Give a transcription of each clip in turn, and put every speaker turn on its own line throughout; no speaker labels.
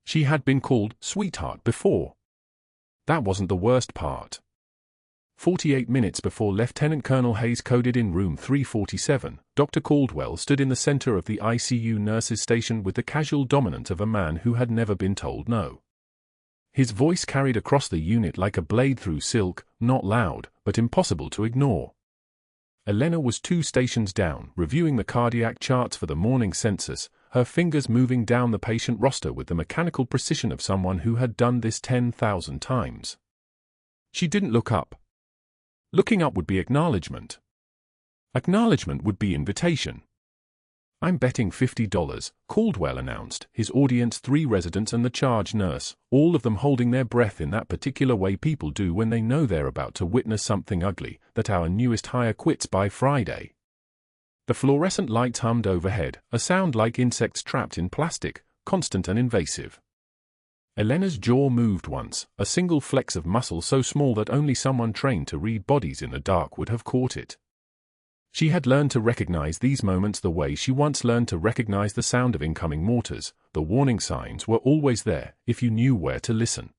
She had been called sweetheart before. That wasn't the worst part. 48 minutes before Lieutenant Colonel Hayes coded in room 347, Dr. Caldwell stood in the center of the ICU nurses' station with the casual dominance of a man who had never been told no. His voice carried across the unit like a blade through silk, not loud, but impossible to ignore. Elena was 2 stations down, reviewing the cardiac charts for the morning census, her fingers moving down the patient roster with the mechanical precision of someone who had done this 10,000 times. She didn't look up. Looking up would be acknowledgement. Acknowledgement would be invitation. "I'm betting $50, Caldwell announced, his audience 3 residents and the charge nurse, all of them holding their breath in that particular way people do when they know they're about to witness something ugly, that our newest hire quits by Friday." The fluorescent lights hummed overhead, a sound like insects trapped in plastic, constant and invasive. Elena's jaw moved once, a single flex of muscle so small that only someone trained to read bodies in the dark would have caught it. She had learned to recognize these moments the way she once learned to recognize the sound of incoming mortars. The warning signs were always there, if you knew where to listen.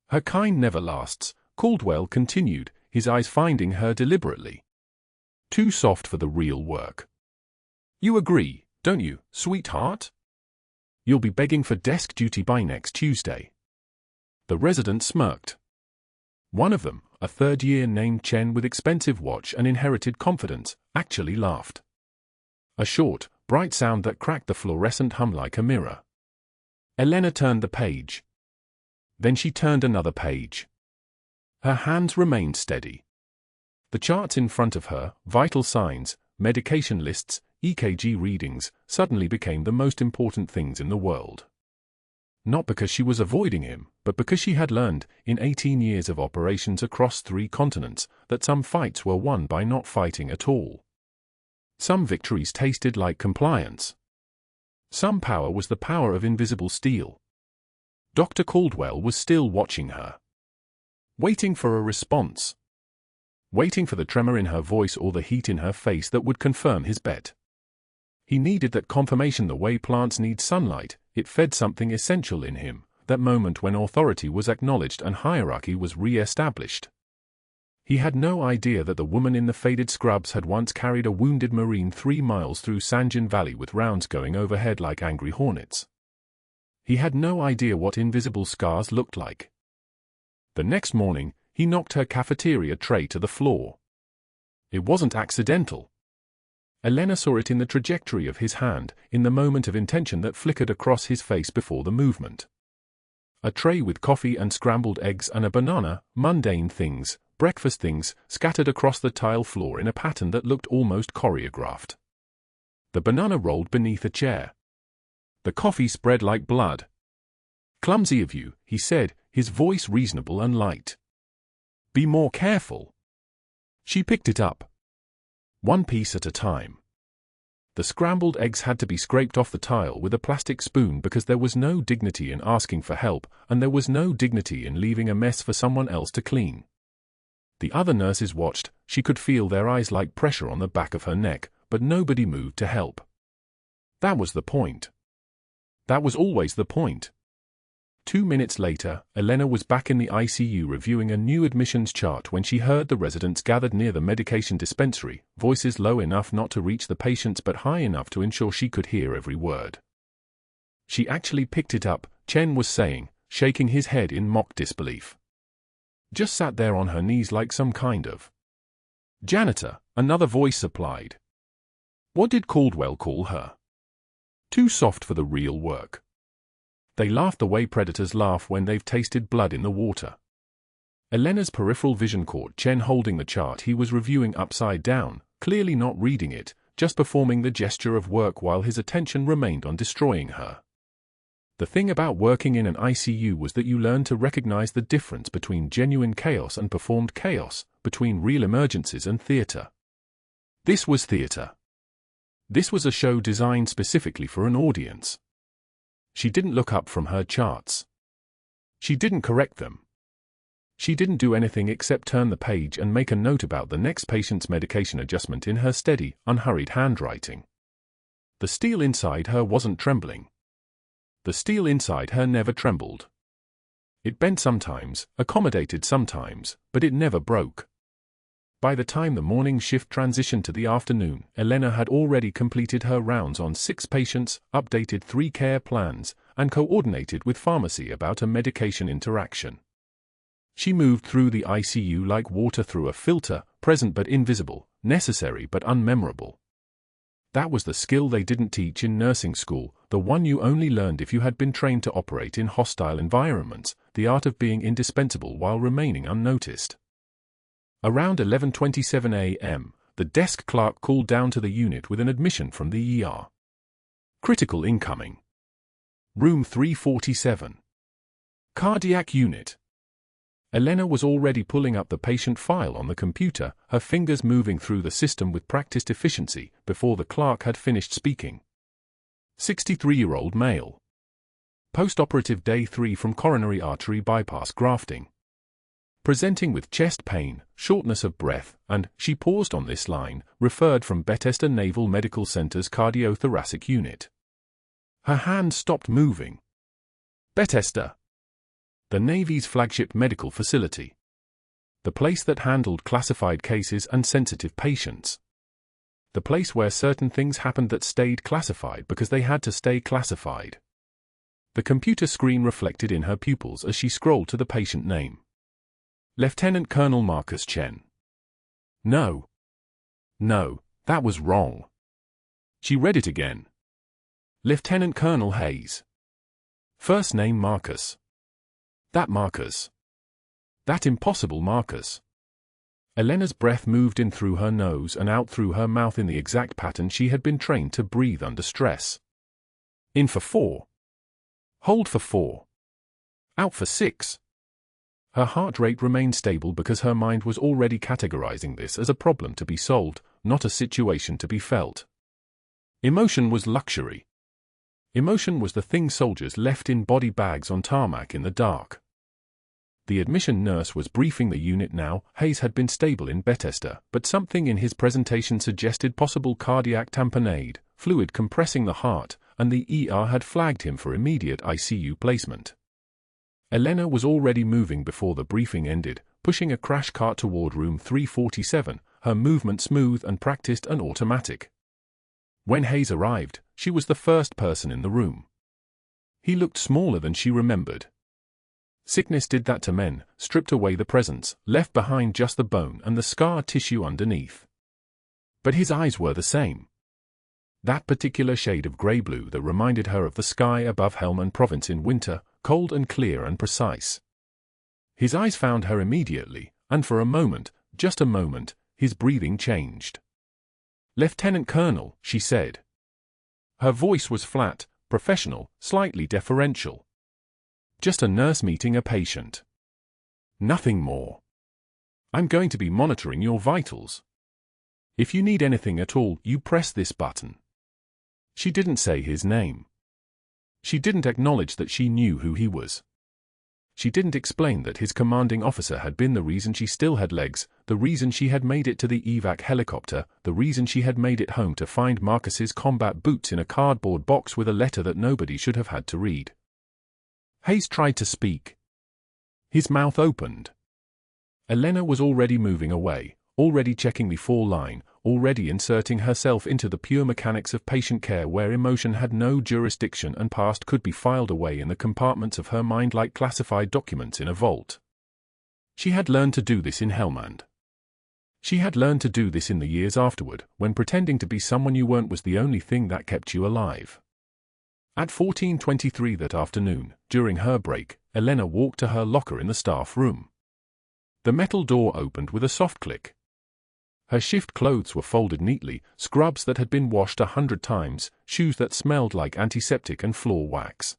"Her kind never lasts," Caldwell continued, his eyes finding her deliberately. "Too soft for the real work. You agree, don't you, sweetheart? You'll be begging for desk duty by next Tuesday." The resident smirked. One of them, a third-year named Chen with expensive watch and inherited confidence, actually laughed. A short, bright sound that cracked the fluorescent hum like a mirror. Elena turned the page. Then she turned another page. Her hands remained steady. The charts in front of her, vital signs, medication lists, EKG readings, suddenly became the most important things in the world. Not because she was avoiding him, but because she had learned, in 18 years of operations across 3 continents, that some fights were won by not fighting at all. Some victories tasted like compliance. Some power was the power of invisible steel. Dr. Caldwell was still watching her. Waiting for a response. Waiting for the tremor in her voice or the heat in her face that would confirm his bet. He needed that confirmation the way plants need sunlight. It fed something essential in him, that moment when authority was acknowledged and hierarchy was re-established. He had no idea that the woman in the faded scrubs had once carried a wounded Marine 3 miles through Sanjin Valley with rounds going overhead like angry hornets. He had no idea what invisible scars looked like. The next morning, he knocked her cafeteria tray to the floor. It wasn't accidental. Elena saw it in the trajectory of his hand, in the moment of intention that flickered across his face before the movement. A tray with coffee and scrambled eggs and a banana, mundane things, breakfast things, scattered across the tile floor in a pattern that looked almost choreographed. The banana rolled beneath a chair. The coffee spread like blood. "Clumsy of you," he said, his voice reasonable and light. "Be more careful." She picked it up. One piece at a time. The scrambled eggs had to be scraped off the tile with a plastic spoon because there was no dignity in asking for help, and there was no dignity in leaving a mess for someone else to clean. The other nurses watched. She could feel their eyes like pressure on the back of her neck, but nobody moved to help. That was the point. That was always the point. 2 minutes later, Elena was back in the ICU reviewing a new admissions chart when she heard the residents gathered near the medication dispensary, voices low enough not to reach the patients but high enough to ensure she could hear every word. She actually picked it up, Chen was saying, shaking his head in mock disbelief. Just sat there on her knees like some kind of janitor, another voice supplied. What did Caldwell call her? Too soft for the real work. They laughed the way predators laugh when they've tasted blood in the water. Elena's peripheral vision caught Chen holding the chart he was reviewing upside down, clearly not reading it, just performing the gesture of work while his attention remained on destroying her. The thing about working in an ICU was that you learned to recognize the difference between genuine chaos and performed chaos, between real emergencies and theater. This was theater. This was a show designed specifically for an audience. She didn't look up from her charts. She didn't correct them. She didn't do anything except turn the page and make a note about the next patient's medication adjustment in her steady, unhurried handwriting. The steel inside her wasn't trembling. The steel inside her never trembled. It bent sometimes, accommodated sometimes, but it never broke. By the time the morning shift transitioned to the afternoon, Elena had already completed her rounds on 6 patients, updated 3 care plans, and coordinated with pharmacy about a medication interaction. She moved through the ICU like water through a filter, present but invisible, necessary but unmemorable. That was the skill they didn't teach in nursing school, the one you only learned if you had been trained to operate in hostile environments, the art of being indispensable while remaining unnoticed. Around 11:27 a.m., the desk clerk called down to the unit with an admission from the ER. Critical incoming. Room 347. Cardiac unit. Elena was already pulling up the patient file on the computer, her fingers moving through the system with practiced efficiency, before the clerk had finished speaking. 63-year-old male. Post-operative day 3 from coronary artery bypass grafting. Presenting with chest pain, shortness of breath, and, she paused on this line, referred from Bethesda Naval Medical Center's cardiothoracic unit. Her hand stopped moving. Bethesda. The Navy's flagship medical facility. The place that handled classified cases and sensitive patients. The place where certain things happened that stayed classified because they had to stay classified. The computer screen reflected in her pupils as she scrolled to the patient name. Lieutenant Colonel Marcus Chen. No. No, that was wrong. She read it again. Lieutenant Colonel Hayes. First name Marcus. That Marcus. That impossible Marcus. Elena's breath moved in through her nose and out through her mouth in the exact pattern she had been trained to breathe under stress. In for 4. Hold for 4. Out for 6. Her heart rate remained stable because her mind was already categorizing this as a problem to be solved, not a situation to be felt. Emotion was luxury. Emotion was the thing soldiers left in body bags on tarmac in the dark. The admission nurse was briefing the unit now. Hayes had been stable in Bethesda, but something in his presentation suggested possible cardiac tamponade, fluid compressing the heart, and the ER had flagged him for immediate ICU placement. Elena was already moving before the briefing ended, pushing a crash cart toward room 347, her movement smooth and practiced and automatic. When Hayes arrived, she was the first person in the room. He looked smaller than she remembered. Sickness did that to men, stripped away the presence, left behind just the bone and the scar tissue underneath. But his eyes were the same. That particular shade of grey-blue that reminded her of the sky above Helmand Province in winter, cold and clear and precise. His eyes found her immediately, and for a moment, just a moment, his breathing changed. "Lieutenant Colonel," she said. Her voice was flat, professional, slightly deferential. "Just a nurse meeting a patient. Nothing more. I'm going to be monitoring your vitals. If you need anything at all, you press this button." She didn't say his name. She didn't acknowledge that she knew who he was. She didn't explain that his commanding officer had been the reason she still had legs, the reason she had made it to the evac helicopter, the reason she had made it home to find Marcus's combat boots in a cardboard box with a letter that nobody should have had to read. Hayes tried to speak. His mouth opened. Elena was already moving away, already checking the 4-line, already inserting herself into the pure mechanics of patient care where emotion had no jurisdiction and past could be filed away in the compartments of her mind like classified documents in a vault. She had learned to do this in Helmand. She had learned to do this in the years afterward, when pretending to be someone you weren't was the only thing that kept you alive. At 14:23 that afternoon, during her break, Elena walked to her locker in the staff room. The metal door opened with a soft click. Her shift clothes were folded neatly, scrubs that had been washed 100 times, shoes that smelled like antiseptic and floor wax.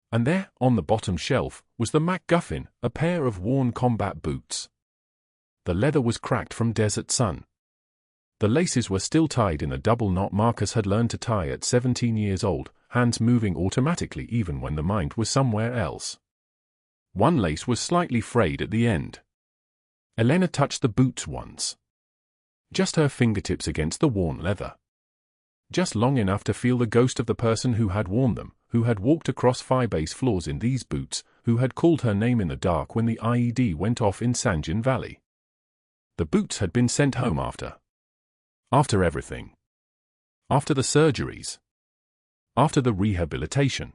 And there, on the bottom shelf, was the MacGuffin, a pair of worn combat boots. The leather was cracked from desert sun. The laces were still tied in a double knot Marcus had learned to tie at 17 years old, hands moving automatically even when the mind was somewhere else. One lace was slightly frayed at the end. Elena touched the boots once. Just her fingertips against the worn leather. Just long enough to feel the ghost of the person who had worn them, who had walked across 5 base floors in these boots, who had called her name in the dark when the IED went off in Sanjin Valley. The boots had been sent home after everything. After the surgeries. After the rehabilitation.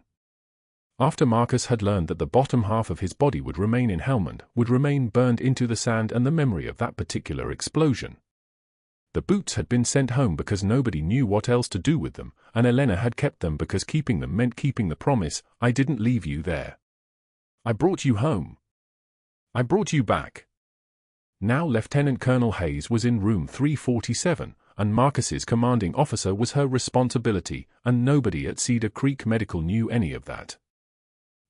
After Marcus had learned that the bottom half of his body would remain in Helmand, would remain burned into the sand and the memory of that particular explosion. The boots had been sent home because nobody knew what else to do with them, and Elena had kept them because keeping them meant keeping the promise, I didn't leave you there. I brought you home. I brought you back. Now Lieutenant Colonel Hayes was in room 347, and Marcus's commanding officer was her responsibility, and nobody at Cedar Creek Medical knew any of that.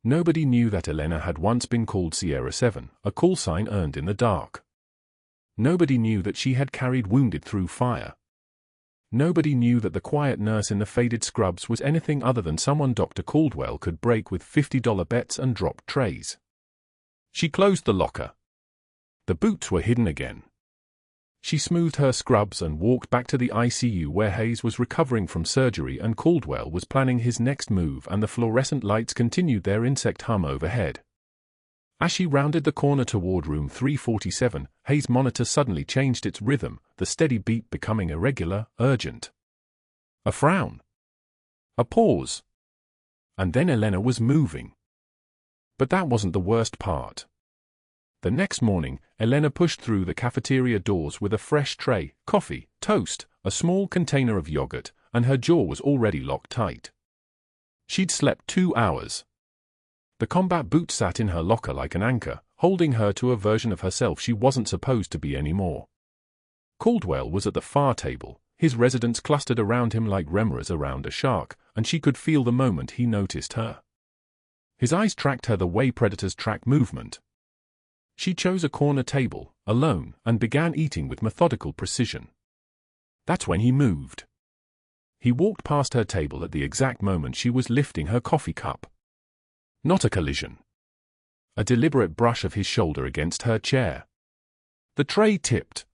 Nobody knew that Elena had once been called Sierra 7, a call sign earned in the dark. Nobody knew that she had carried wounded through fire. Nobody knew that the quiet nurse in the faded scrubs was anything other than someone Dr. Caldwell could break with $50 bets and drop trays. She closed the locker. The boots were hidden again. She smoothed her scrubs and walked back to the ICU where Hayes was recovering from surgery and Caldwell was planning his next move, and the fluorescent lights continued their insect hum overhead. As she rounded the corner toward room 347, Hayes' monitor suddenly changed its rhythm, the steady beat becoming irregular, urgent. A frown. A pause. And then Elena was moving. But that wasn't the worst part. The next morning, Elena pushed through the cafeteria doors with a fresh tray, coffee, toast, a small container of yogurt, and her jaw was already locked tight. She'd slept 2 hours. The combat boot sat in her locker like an anchor, holding her to a version of herself she wasn't supposed to be anymore. Caldwell was at the far table, his residents clustered around him like remoras around a shark, and she could feel the moment he noticed her. His eyes tracked her the way predators track movement. She chose a corner table, alone, and began eating with methodical precision. That's when he moved. He walked past her table at the exact moment she was lifting her coffee cup. Not a collision. A deliberate brush of his shoulder against her chair. The tray tipped.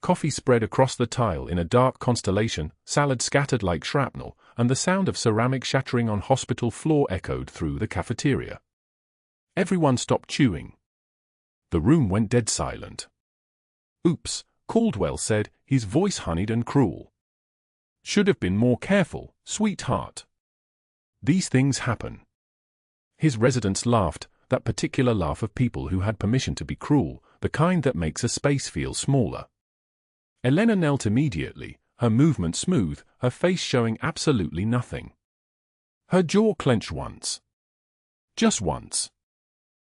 Coffee spread across the tile in a dark constellation, salad scattered like shrapnel, and the sound of ceramic shattering on hospital floor echoed through the cafeteria. Everyone stopped chewing. The room went dead silent. Oops, Caldwell said, his voice honeyed and cruel. Should have been more careful, sweetheart. These things happen. His residents laughed, that particular laugh of people who had permission to be cruel, the kind that makes a space feel smaller. Elena knelt immediately, her movement smooth, her face showing absolutely nothing. Her jaw clenched once. Just once.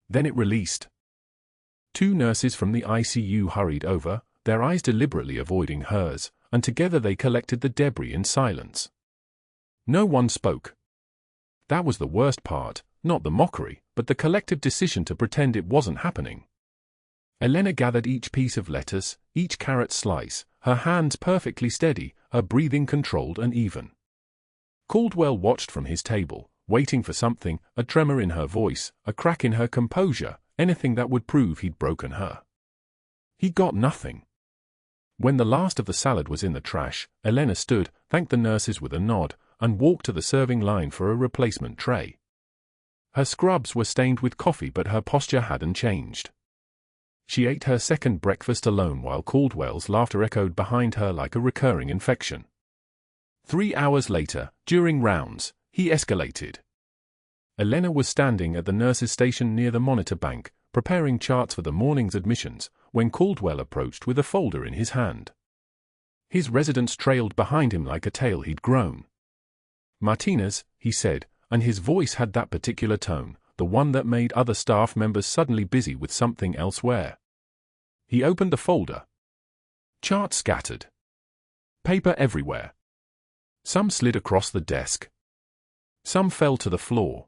Then it released. 2 nurses from the ICU hurried over, their eyes deliberately avoiding hers, and together they collected the debris in silence. No one spoke. That was the worst part, not the mockery, but the collective decision to pretend it wasn't happening. Elena gathered each piece of lettuce, each carrot slice, her hands perfectly steady, her breathing controlled and even. Caldwell watched from his table, waiting for something, a tremor in her voice, a crack in her composure, anything that would prove he'd broken her. He got nothing. When the last of the salad was in the trash, Elena stood, thanked the nurses with a nod, and walked to the serving line for a replacement tray. Her scrubs were stained with coffee, but her posture hadn't changed. She ate her second breakfast alone while Caldwell's laughter echoed behind her like a recurring infection. 3 hours later, during rounds, he escalated. Elena was standing at the nurse's station near the monitor bank, preparing charts for the morning's admissions, when Caldwell approached with a folder in his hand. His residents trailed behind him like a tail he'd grown. Martinez, he said, and his voice had that particular tone, the one that made other staff members suddenly busy with something elsewhere. He opened the folder. Charts scattered. Paper everywhere. Some slid across the desk. Some fell to the floor.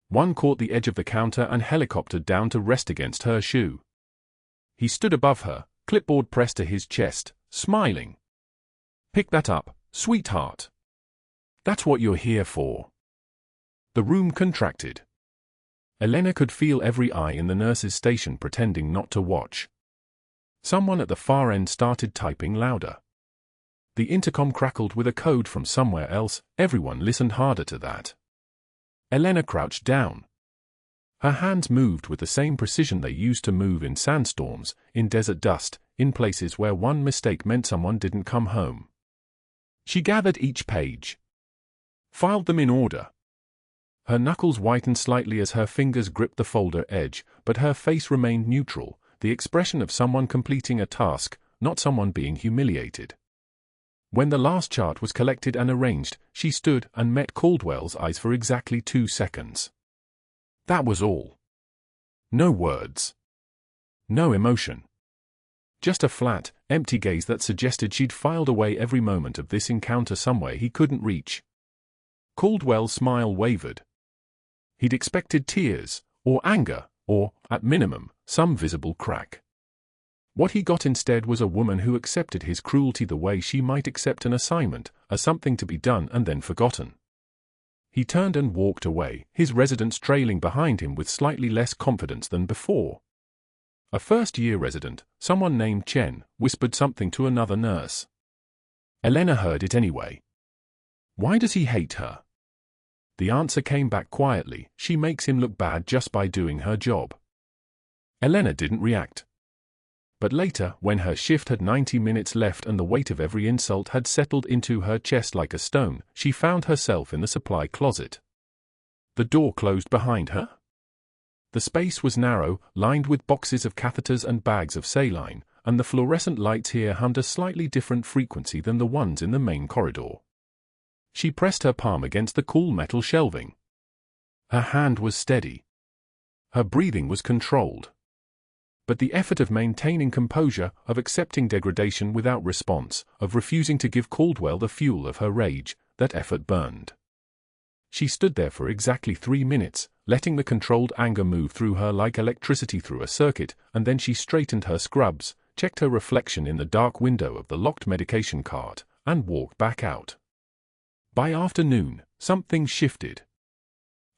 One caught the edge of the counter and helicoptered down to rest against her shoe. He stood above her, clipboard pressed to his chest, smiling. Pick that up, sweetheart. That's what you're here for. The room contracted. Elena could feel every eye in the nurse's station pretending not to watch. Someone at the far end started typing louder. The intercom crackled with a code from somewhere else, everyone listened harder to that. Elena crouched down. Her hands moved with the same precision they used to move in sandstorms, in desert dust, in places where one mistake meant someone didn't come home. She gathered each page, filed them in order. Her knuckles whitened slightly as her fingers gripped the folder edge, but her face remained neutral, the expression of someone completing a task, not someone being humiliated. When the last chart was collected and arranged, she stood and met Caldwell's eyes for exactly 2 seconds. That was all. No words. No emotion. Just a flat, empty gaze that suggested she'd filed away every moment of this encounter somewhere he couldn't reach. Caldwell's smile wavered. He'd expected tears, or anger, or, at minimum, some visible crack. What he got instead was a woman who accepted his cruelty the way she might accept an assignment, as something to be done and then forgotten. He turned and walked away, his residents trailing behind him with slightly less confidence than before. A first-year resident, someone named Chen, whispered something to another nurse. Elena heard it anyway. Why does he hate her? The answer came back quietly, she makes him look bad just by doing her job. Elena didn't react. But later, when her shift had 90 minutes left and the weight of every insult had settled into her chest like a stone, she found herself in the supply closet. The door closed behind her. The space was narrow, lined with boxes of catheters and bags of saline, and the fluorescent lights here hummed a slightly different frequency than the ones in the main corridor. She pressed her palm against the cool metal shelving. Her hand was steady. Her breathing was controlled. But the effort of maintaining composure, of accepting degradation without response, of refusing to give Caldwell the fuel of her rage, that effort burned. She stood there for exactly 3 minutes, letting the controlled anger move through her like electricity through a circuit, and then she straightened her scrubs, checked her reflection in the dark window of the locked medication cart, and walked back out. By afternoon, something shifted.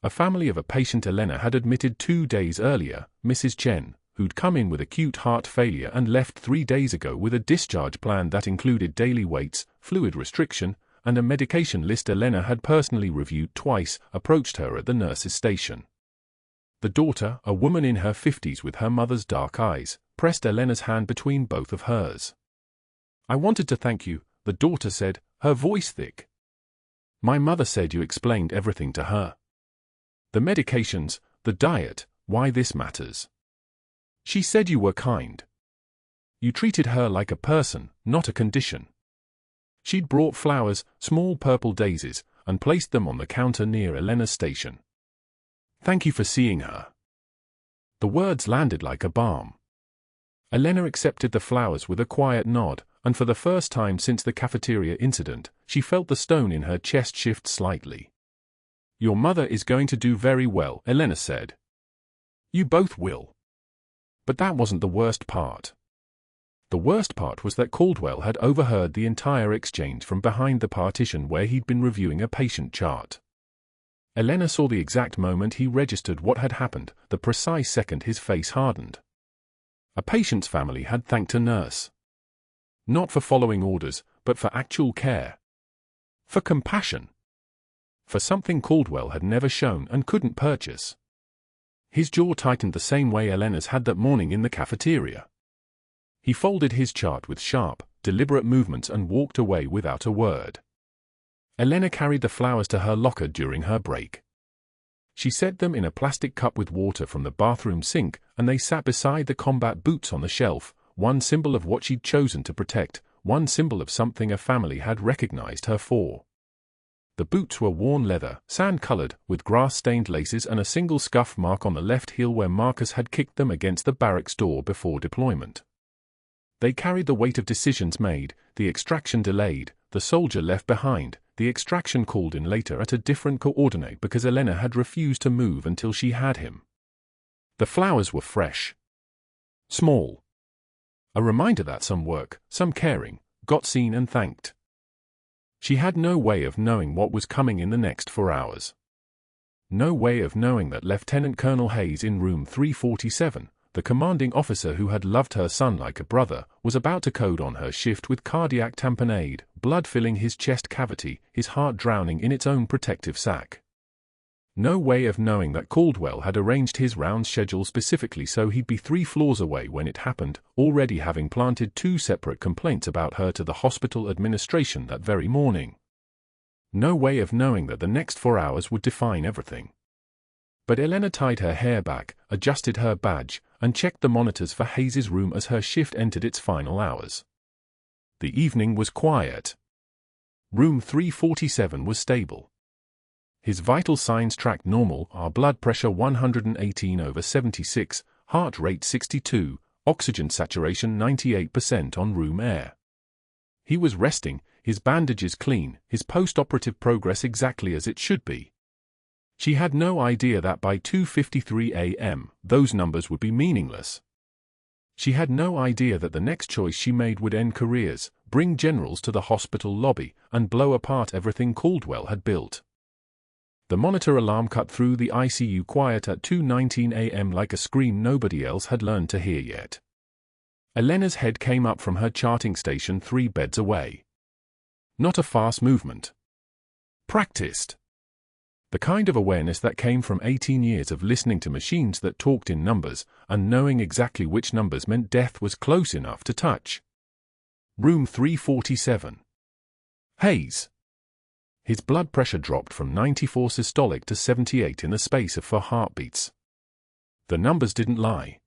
A family of a patient Elena had admitted 2 days earlier, Mrs. Chen, who'd come in with acute heart failure and left 3 days ago with a discharge plan that included daily weights, fluid restriction, and a medication list Elena had personally reviewed twice, approached her at the nurse's station. The daughter, a woman in her 50s with her mother's dark eyes, pressed Elena's hand between both of hers. "I wanted to thank you," the daughter said, her voice thick. "My mother said you explained everything to her. The medications, the diet, why this matters. She said you were kind. You treated her like a person, not a condition." She'd brought flowers, small purple daisies, and placed them on the counter near Elena's station. "Thank you for seeing her." The words landed like a balm. Elena accepted the flowers with a quiet nod, and for the first time since the cafeteria incident, she felt the stone in her chest shift slightly. "Your mother is going to do very well," Elena said. "You both will." But that wasn't the worst part. The worst part was that Caldwell had overheard the entire exchange from behind the partition where he'd been reviewing a patient chart. Elena saw the exact moment he registered what had happened, the precise second his face hardened. A patient's family had thanked a nurse. Not for following orders, but for actual care. For compassion. For something Caldwell had never shown and couldn't purchase. His jaw tightened the same way Elena's had that morning in the cafeteria. He folded his chart with sharp, deliberate movements and walked away without a word. Elena carried the flowers to her locker during her break. She set them in a plastic cup with water from the bathroom sink, and they sat beside the combat boots on the shelf, one symbol of what she'd chosen to protect, one symbol of something a family had recognized her for. The boots were worn leather, sand-colored, with grass-stained laces and a single scuff mark on the left heel where Marcus had kicked them against the barracks door before deployment. They carried the weight of decisions made, the extraction delayed, the soldier left behind, the extraction called in later at a different coordinate because Elena had refused to move until she had him. The flowers were fresh. Small. A reminder that some work, some caring, got seen and thanked. She had no way of knowing what was coming in the next 4 hours. No way of knowing that Lieutenant Colonel Hayes in room 347, the commanding officer who had loved her son like a brother, was about to code on her shift with cardiac tamponade, blood filling his chest cavity, his heart drowning in its own protective sac. No way of knowing that Caldwell had arranged his round schedule specifically so he'd be 3 floors away when it happened, already having planted 2 separate complaints about her to the hospital administration that very morning. No way of knowing that the next 4 hours would define everything. But Elena tied her hair back, adjusted her badge, and checked the monitors for Hayes's room as her shift entered its final hours. The evening was quiet. Room 347 was stable. His vital signs tracked normal, our blood pressure 118/76, heart rate 62, oxygen saturation 98% on room air. He was resting, his bandages clean, his post-operative progress exactly as it should be. She had no idea that by 2:53 a.m., those numbers would be meaningless. She had no idea that the next choice she made would end careers, bring generals to the hospital lobby, and blow apart everything Caldwell had built. The monitor alarm cut through the ICU quiet at 2:19 a.m. like a scream nobody else had learned to hear yet. Elena's head came up from her charting station 3 beds away. Not a fast movement. Practiced. The kind of awareness that came from 18 years of listening to machines that talked in numbers, and knowing exactly which numbers meant death was close enough to touch. Room 347. Hayes. His blood pressure dropped from 94 systolic to 78 in the space of 4 heartbeats. The numbers didn't lie.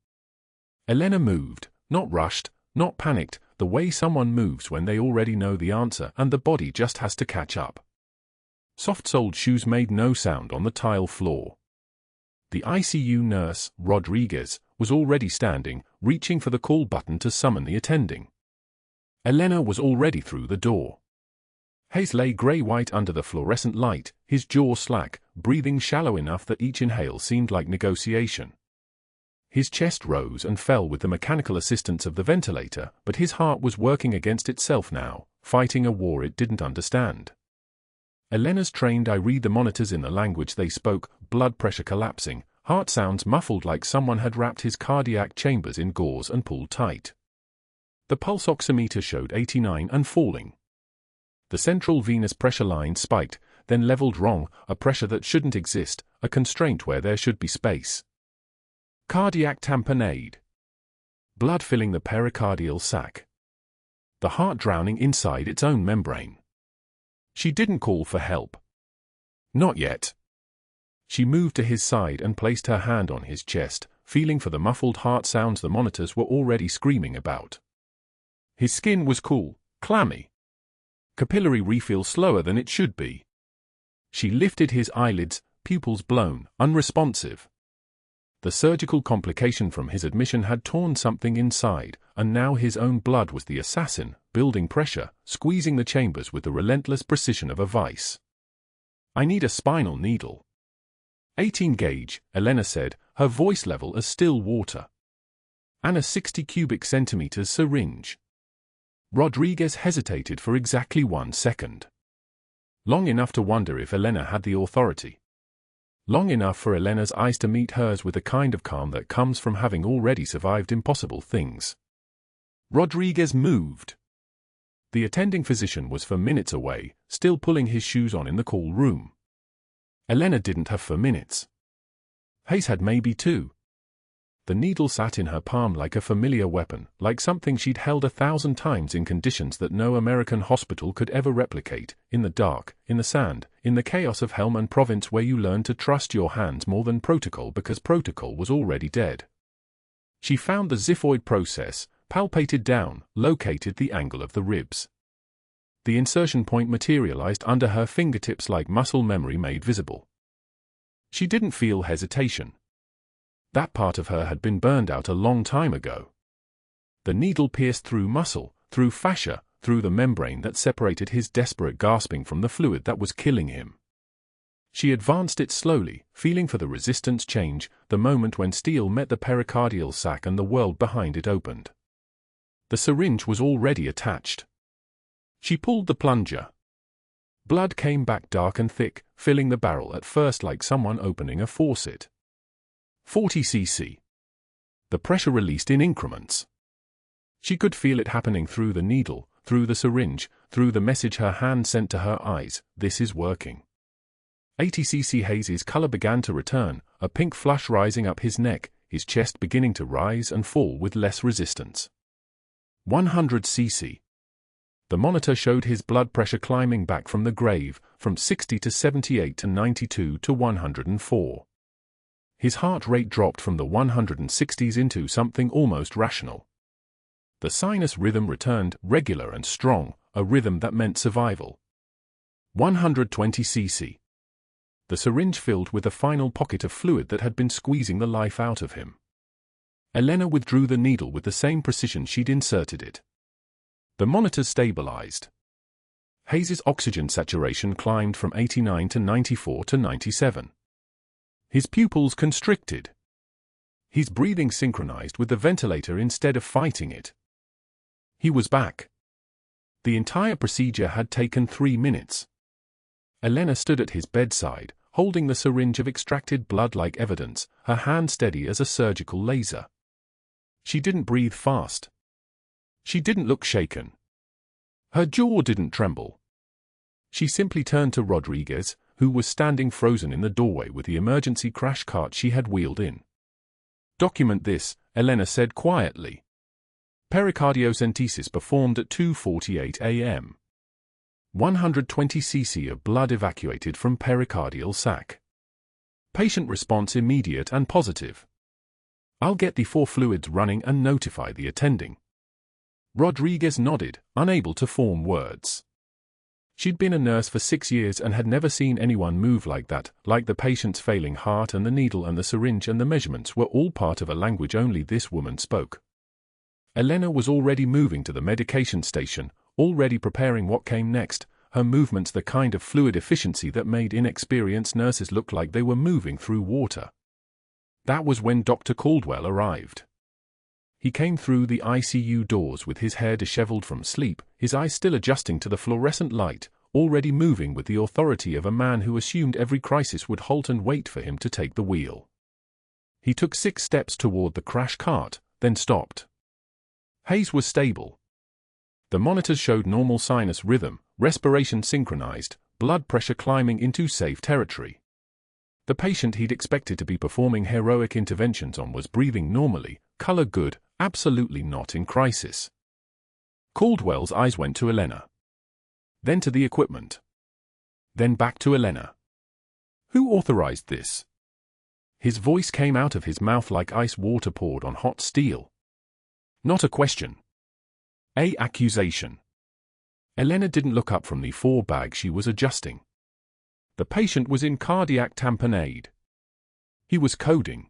Elena moved, not rushed, not panicked, the way someone moves when they already know the answer and the body just has to catch up. Soft-soled shoes made no sound on the tile floor. The ICU nurse, Rodriguez, was already standing, reaching for the call button to summon the attending. Elena was already through the door. Hayes lay grey-white under the fluorescent light, his jaw slack, breathing shallow enough that each inhale seemed like negotiation. His chest rose and fell with the mechanical assistance of the ventilator, but his heart was working against itself now, fighting a war it didn't understand. Elena's trained eye read the monitors in the language they spoke, blood pressure collapsing, heart sounds muffled like someone had wrapped his cardiac chambers in gauze and pulled tight. The pulse oximeter showed 89 and falling. The central venous pressure line spiked, then leveled wrong, a pressure that shouldn't exist, a constraint where there should be space. Cardiac tamponade. Blood filling the pericardial sac. The heart drowning inside its own membrane. She didn't call for help. Not yet. She moved to his side and placed her hand on his chest, feeling for the muffled heart sounds the monitors were already screaming about. His skin was cool, clammy. Capillary refill slower than it should be. She lifted his eyelids, pupils blown, unresponsive. The surgical complication from his admission had torn something inside, and now his own blood was the assassin, building pressure, squeezing the chambers with the relentless precision of a vice. "I need a spinal needle." 18 gauge, Elena said, her voice level as still water. "And a 60 cubic centimeters syringe." Rodriguez hesitated for exactly 1 second. Long enough to wonder if Elena had the authority. Long enough for Elena's eyes to meet hers with the kind of calm that comes from having already survived impossible things. Rodriguez moved. The attending physician was for minutes away, still pulling his shoes on in the call room. Elena didn't have for minutes. Hayes had maybe 2. The needle sat in her palm like a familiar weapon, like something she'd held 1,000 times in conditions that no American hospital could ever replicate, in the dark, in the sand, in the chaos of Helmand Province where you learn to trust your hands more than protocol because protocol was already dead. She found the xiphoid process, palpated down, located the angle of the ribs. The insertion point materialized under her fingertips like muscle memory made visible. She didn't feel hesitation. That part of her had been burned out a long time ago. The needle pierced through muscle, through fascia, through the membrane that separated his desperate gasping from the fluid that was killing him. She advanced it slowly, feeling for the resistance change, the moment when steel met the pericardial sac and the world behind it opened. The syringe was already attached. She pulled the plunger. Blood came back dark and thick, filling the barrel at first like someone opening a faucet. 40 cc. The pressure released in increments. She could feel it happening through the needle, through the syringe, through the message her hand sent to her eyes, "This is working." 80cc. Hayes's color began to return, a pink flush rising up his neck, his chest beginning to rise and fall with less resistance. 100cc. The monitor showed his blood pressure climbing back from the grave, from 60 to 78 to 92 to 104. His heart rate dropped from the 160s into something almost rational. The sinus rhythm returned, regular and strong, a rhythm that meant survival. 120cc. The syringe filled with a final pocket of fluid that had been squeezing the life out of him. Elena withdrew the needle with the same precision she'd inserted it. The monitors stabilized. Hayes's oxygen saturation climbed from 89 to 94 to 97. His pupils constricted. His breathing synchronized with the ventilator instead of fighting it. He was back. The entire procedure had taken 3 minutes. Elena stood at his bedside, holding the syringe of extracted blood like evidence, her hand steady as a surgical laser. She didn't breathe fast. She didn't look shaken. Her jaw didn't tremble. She simply turned to Rodriguez, who was standing frozen in the doorway with the emergency crash cart she had wheeled in. "Document this," Elena said quietly. Pericardiocentesis performed at 2:48 a.m. 120cc of blood evacuated from pericardial sac. Patient response immediate and positive. I'll get the 4 fluids running and notify the attending. Rodriguez nodded, unable to form words. She'd been a nurse for 6 years and had never seen anyone move like that, like the patient's failing heart and the needle and the syringe and the measurements were all part of a language only this woman spoke. Elena was already moving to the medication station, already preparing what came next, her movements the kind of fluid efficiency that made inexperienced nurses look like they were moving through water. That was when Dr. Caldwell arrived. He came through the ICU doors with his hair disheveled from sleep, his eyes still adjusting to the fluorescent light, already moving with the authority of a man who assumed every crisis would halt and wait for him to take the wheel. He took 6 steps toward the crash cart, then stopped. Hayes was stable. The monitors showed normal sinus rhythm, respiration synchronized, blood pressure climbing into safe territory. The patient he'd expected to be performing heroic interventions on was breathing normally, color good, absolutely not in crisis. Caldwell's eyes went to Elena. Then to the equipment. Then back to Elena. Who authorized this? His voice came out of his mouth like ice water poured on hot steel. Not a question. An accusation. Elena didn't look up from the 4 bag she was adjusting. The patient was in cardiac tamponade. He was coding.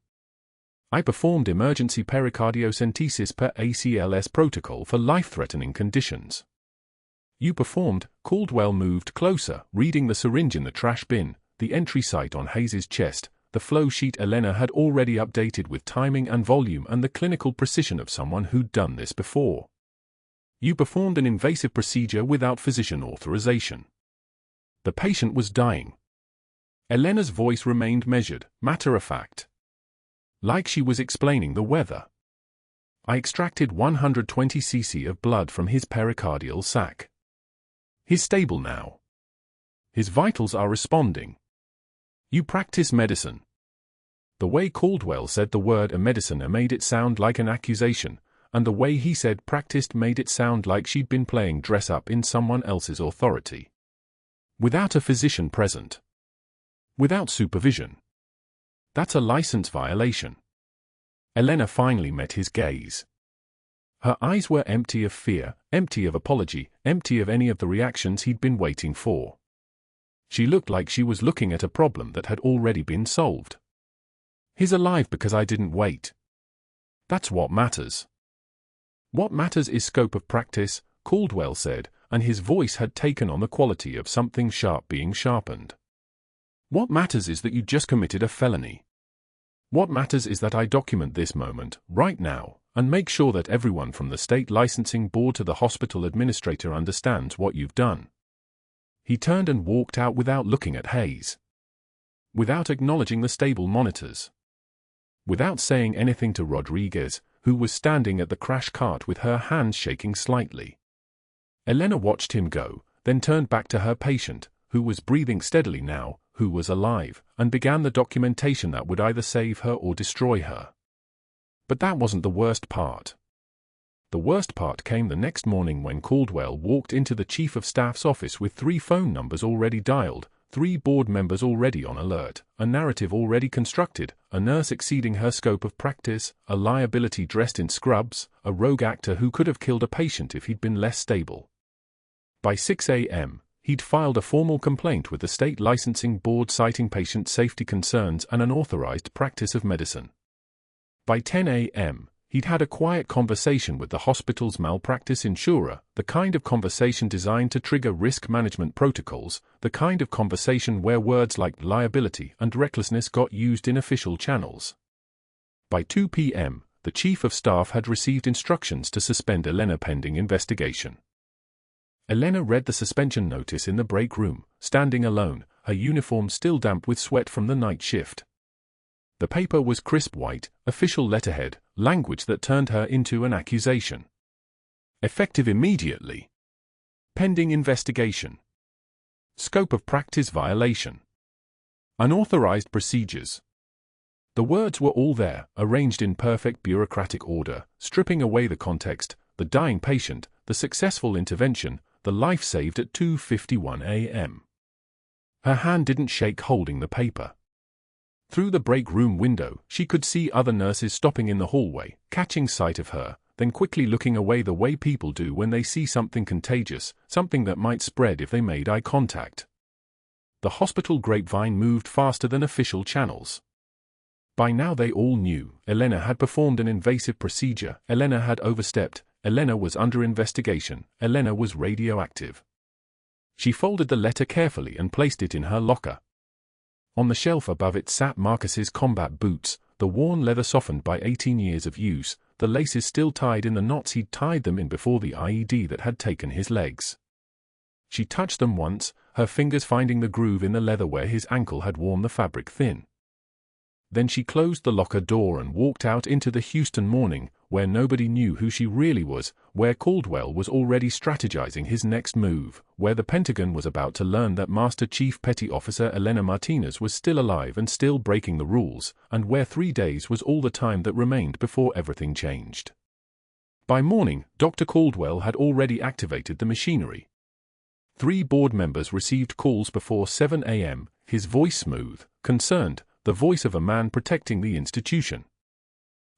I performed emergency pericardiocentesis per ACLS protocol for life-threatening conditions. You performed. Caldwell moved closer, reading the syringe in the trash bin, the entry site on Hayes's chest, the flow sheet Elena had already updated with timing and volume and the clinical precision of someone who'd done this before. You performed an invasive procedure without physician authorization. The patient was dying. Elena's voice remained measured, matter-of-fact. Like she was explaining the weather. I extracted 120cc of blood from his pericardial sac. He's stable now. His vitals are responding. You practice medicine. The way Caldwell said the word a medicine made it sound like an accusation, and the way he said practiced made it sound like she'd been playing dress-up in someone else's authority. Without a physician present. Without supervision. That's a license violation. Elena finally met his gaze. Her eyes were empty of fear, empty of apology, empty of any of the reactions he'd been waiting for. She looked like she was looking at a problem that had already been solved. He's alive because I didn't wait. That's what matters. What matters is scope of practice, Caldwell said, and his voice had taken on the quality of something sharp being sharpened. What matters is that you just committed a felony. What matters is that I document this moment, right now, and make sure that everyone from the state licensing board to the hospital administrator understands what you've done. He turned and walked out without looking at Hayes. Without acknowledging the stable monitors. Without saying anything to Rodriguez, who was standing at the crash cart with her hands shaking slightly. Elena watched him go, then turned back to her patient, who was breathing steadily now, who was alive, and began the documentation that would either save her or destroy her. But that wasn't the worst part. The worst part came the next morning when Caldwell walked into the Chief of Staff's office with 3 phone numbers already dialed, 3 board members already on alert, a narrative already constructed, a nurse exceeding her scope of practice, a liability dressed in scrubs, a rogue actor who could have killed a patient if he'd been less stable. By 6 a.m., he'd filed a formal complaint with the state licensing board citing patient safety concerns and unauthorized practice of medicine. By 10 a.m., he'd had a quiet conversation with the hospital's malpractice insurer, the kind of conversation designed to trigger risk management protocols, the kind of conversation where words like liability and recklessness got used in official channels. By 2 p.m., the Chief of Staff had received instructions to suspend Elena pending investigation. Elena read the suspension notice in the break room, standing alone, her uniform still damp with sweat from the night shift. The paper was crisp white, official letterhead, language that turned her into an accusation. Effective immediately. Pending investigation. Scope of practice violation. Unauthorized procedures. The words were all there, arranged in perfect bureaucratic order, stripping away the context, the dying patient, the successful intervention, the life saved at 2:51 a.m. Her hand didn't shake holding the paper. Through the break room window, she could see other nurses stopping in the hallway, catching sight of her, then quickly looking away the way people do when they see something contagious, something that might spread if they made eye contact. The hospital grapevine moved faster than official channels. By now they all knew, Elena had performed an invasive procedure, Elena had overstepped, Elena was under investigation, Elena was radioactive. She folded the letter carefully and placed it in her locker. On the shelf above it sat Marcus's combat boots, the worn leather softened by 18 years of use, the laces still tied in the knots he'd tied them in before the IED that had taken his legs. She touched them once, her fingers finding the groove in the leather where his ankle had worn the fabric thin. Then she closed the locker door and walked out into the Houston morning, where nobody knew who she really was, where Caldwell was already strategizing his next move, where the Pentagon was about to learn that Master Chief Petty Officer Elena Martinez was still alive and still breaking the rules, and where 3 days was all the time that remained before everything changed. By morning, Dr. Caldwell had already activated the machinery. 3 board members received calls before 7 a.m., his voice smooth, concerned, the voice of a man protecting the institution.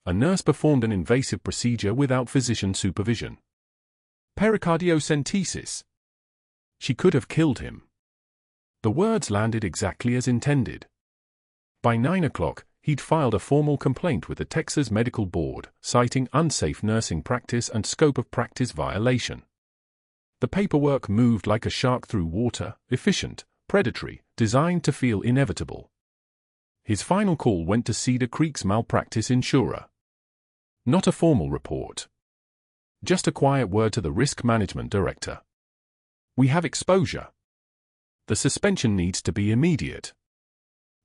A nurse performed an invasive procedure without physician supervision. Pericardiocentesis. She could have killed him. The words landed exactly as intended. By 9 o'clock, he'd filed a formal complaint with the Texas Medical Board, citing unsafe nursing practice and scope of practice violation. The paperwork moved like a shark through water, efficient, predatory, designed to feel inevitable. His final call went to Cedar Creek's malpractice insurer. Not a formal report. Just a quiet word to the risk management director. We have exposure. The suspension needs to be immediate.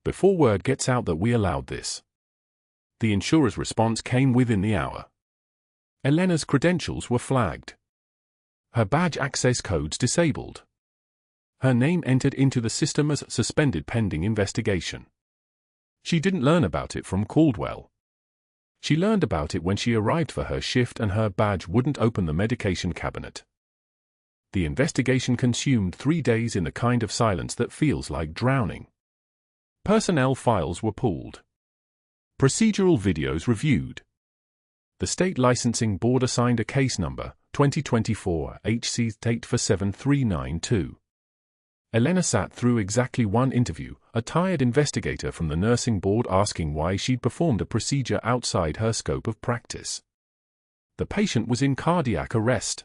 Before word gets out that we allowed this. The insurer's response came within the hour. Elena's credentials were flagged. Her badge access codes disabled. Her name entered into the system as suspended pending investigation. She didn't learn about it from Caldwell. She learned about it when she arrived for her shift and her badge wouldn't open the medication cabinet. The investigation consumed 3 days in the kind of silence that feels like drowning. Personnel files were pulled. Procedural videos reviewed. The state licensing board assigned a case number, 2024 HC date for 7392. Elena sat through exactly 1 interview, a tired investigator from the nursing board asking why she'd performed a procedure outside her scope of practice. The patient was in cardiac arrest.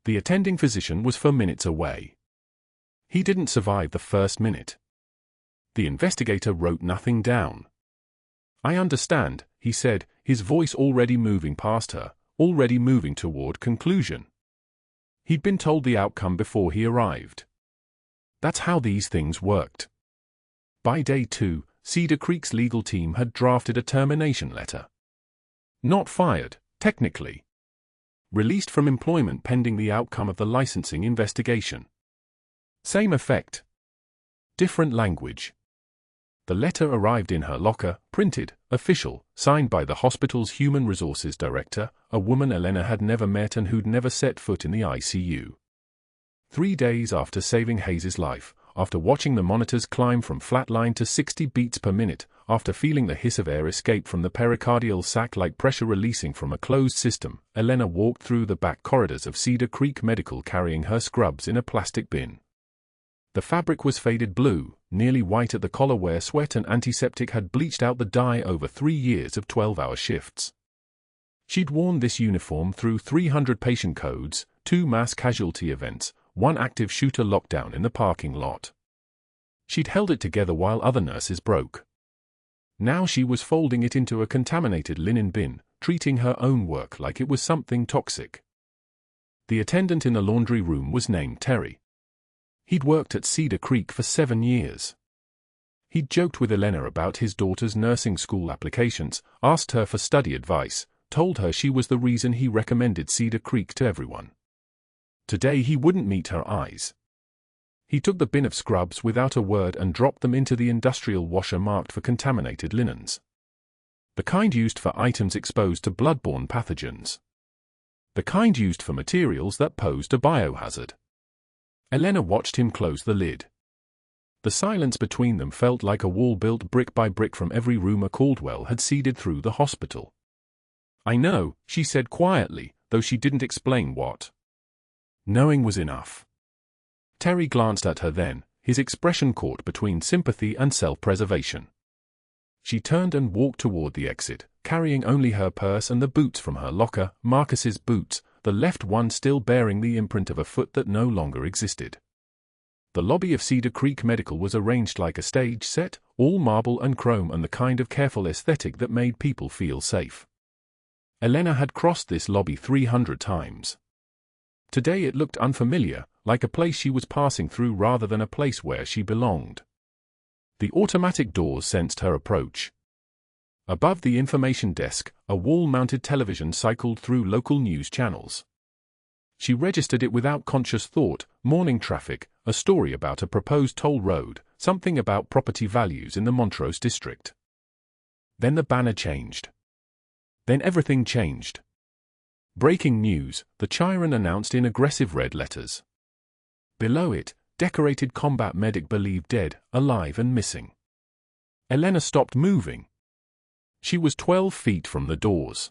The attending physician was 4 minutes away. He didn't survive the first minute. The investigator wrote nothing down. I understand, he said, his voice already moving past her, already moving toward conclusion. He'd been told the outcome before he arrived. That's how these things worked. By day 2, Cedar Creek's legal team had drafted a termination letter. Not fired, technically. Released from employment pending the outcome of the licensing investigation. Same effect. Different language. The letter arrived in her locker, printed, official, signed by the hospital's human resources director, a woman Elena had never met and who'd never set foot in the ICU. 3 days after saving Hayes's life, after watching the monitors climb from flatline to 60 beats per minute, after feeling the hiss of air escape from the pericardial sac like pressure releasing from a closed system, Elena walked through the back corridors of Cedar Creek Medical carrying her scrubs in a plastic bin. The fabric was faded blue, nearly white at the collar where sweat and antiseptic had bleached out the dye over 3 years of 12-hour shifts. She'd worn this uniform through 300 patient codes, 2 mass casualty events, 1 active shooter lockdown in the parking lot. She'd held it together while other nurses broke. Now she was folding it into a contaminated linen bin, treating her own work like it was something toxic. The attendant in the laundry room was named Terry. He'd worked at Cedar Creek for 7 years. He'd joked with Elena about his daughter's nursing school applications, asked her for study advice, told her she was the reason he recommended Cedar Creek to everyone. Today he wouldn't meet her eyes. He took the bin of scrubs without a word and dropped them into the industrial washer marked for contaminated linens. The kind used for items exposed to bloodborne pathogens. The kind used for materials that posed a biohazard. Elena watched him close the lid. The silence between them felt like a wall built brick by brick from every rumor Caldwell had seeded through the hospital. "I know," she said quietly, though she didn't explain what. Knowing was enough. Terry glanced at her then, his expression caught between sympathy and self-preservation. She turned and walked toward the exit, carrying only her purse and the boots from her locker, Marcus's boots, the left one still bearing the imprint of a foot that no longer existed. The lobby of Cedar Creek Medical was arranged like a stage set, all marble and chrome and the kind of careful aesthetic that made people feel safe. Elena had crossed this lobby 300 times. Today it looked unfamiliar, like a place she was passing through rather than a place where she belonged. The automatic doors sensed her approach. Above the information desk, a wall-mounted television cycled through local news channels. She registered it without conscious thought: morning traffic, a story about a proposed toll road, something about property values in the Montrose district. Then the banner changed. Then everything changed. Breaking news, the Chiron announced in aggressive red letters. Below it, decorated combat medic believed dead, alive and missing. Elena stopped moving. She was 12 feet from the doors.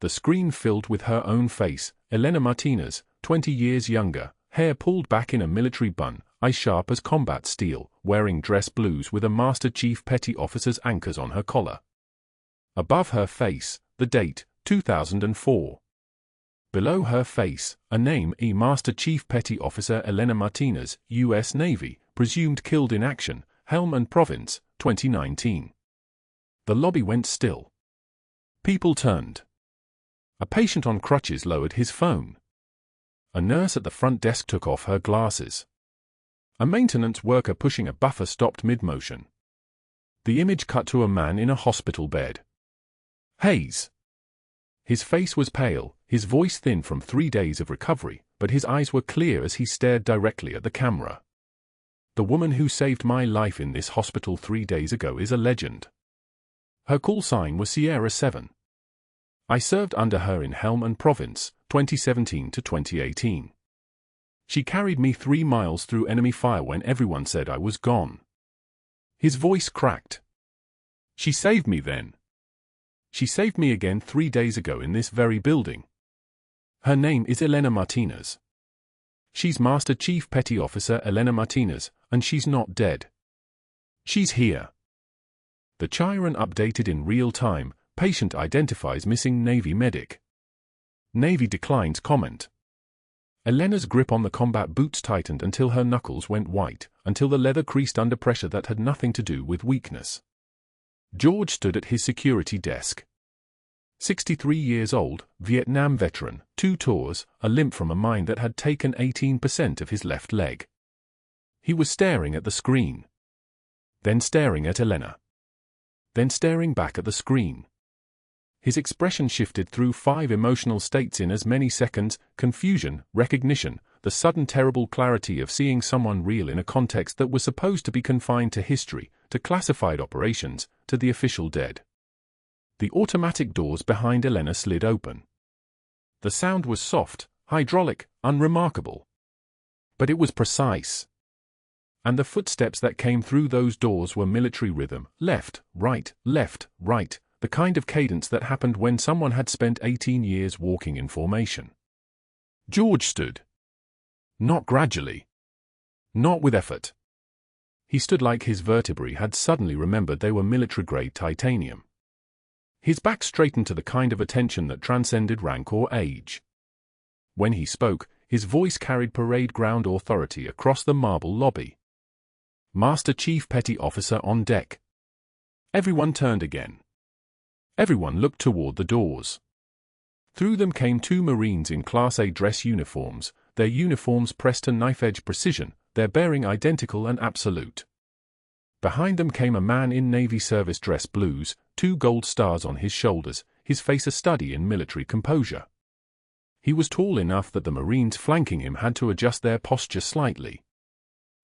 The screen filled with her own face, Elena Martinez, 20 years younger, hair pulled back in a military bun, eyes sharp as combat steel, wearing dress blues with a Master Chief Petty Officer's anchors on her collar. Above her face, the date, 2004. Below her face, a name: a Master Chief Petty Officer Elena Martinez, U.S. Navy, presumed killed in action, Helm and Province, 2019. The lobby went still. People turned. A patient on crutches lowered his phone. A nurse at the front desk took off her glasses. A maintenance worker pushing a buffer stopped mid-motion. The image cut to a man in a hospital bed. Hayes. His face was pale, his voice thin from 3 days of recovery, but his eyes were clear as he stared directly at the camera. "The woman who saved my life in this hospital 3 days ago is a legend. Her call sign was Sierra 7. I served under her in Helm and Province, 2017 to 2018. She carried me 3 miles through enemy fire when everyone said I was gone." His voice cracked. "She saved me then. She saved me again 3 days ago in this very building. Her name is Elena Martinez. She's Master Chief Petty Officer Elena Martinez, and she's not dead. She's here." The Chiron updated in real time: patient identifies missing Navy medic. Navy declines comment. Elena's grip on the combat boots tightened until her knuckles went white, until the leather creased under pressure that had nothing to do with weakness. George stood at his security desk. 63 years old, Vietnam veteran, 2 tours, a limp from a mine that had taken 18% of his left leg. He was staring at the screen. Then staring at Elena. Then staring back at the screen. His expression shifted through 5 emotional states in as many seconds: confusion, recognition, the sudden terrible clarity of seeing someone real in a context that was supposed to be confined to history, to classified operations, to the official dead. The automatic doors behind Elena slid open. The sound was soft, hydraulic, unremarkable. But it was precise. And the footsteps that came through those doors were military rhythm, left, right, the kind of cadence that happened when someone had spent 18 years walking in formation. George stood. Not gradually. Not with effort. He stood like his vertebrae had suddenly remembered they were military-grade titanium. His back straightened to the kind of attention that transcended rank or age. When he spoke, his voice carried parade-ground authority across the marble lobby. Master Chief Petty Officer on deck. Everyone turned again. Everyone looked toward the doors. Through them came two Marines in Class A dress uniforms, their uniforms pressed to knife-edge precision, their bearing identical and absolute. Behind them came a man in Navy service dress blues, 2 gold stars on his shoulders, his face a study in military composure. He was tall enough that the Marines flanking him had to adjust their posture slightly.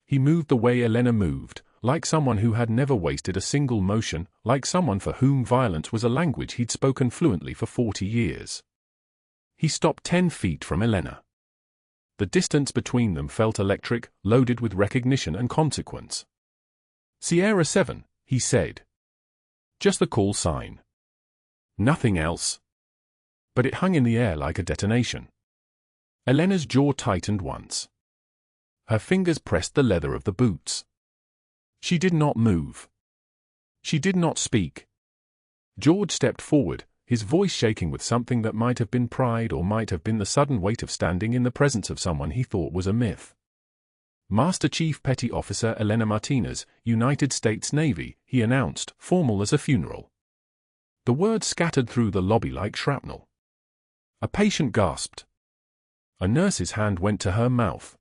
He moved the way Elena moved, like someone who had never wasted a single motion, like someone for whom violence was a language he'd spoken fluently for 40 years. He stopped 10 feet from Elena. The distance between them felt electric, loaded with recognition and consequence. "Sierra 7, he said. "Just the call sign. Nothing else." But it hung in the air like a detonation. Elena's jaw tightened once. Her fingers pressed the leather of the boots. She did not move. She did not speak. George stepped forward, his voice shaking with something that might have been pride or might have been the sudden weight of standing in the presence of someone he thought was a myth. "Master Chief Petty Officer Elena Martinez, United States Navy," he announced, formal as a funeral. The words scattered through the lobby like shrapnel. A patient gasped. A nurse's hand went to her mouth.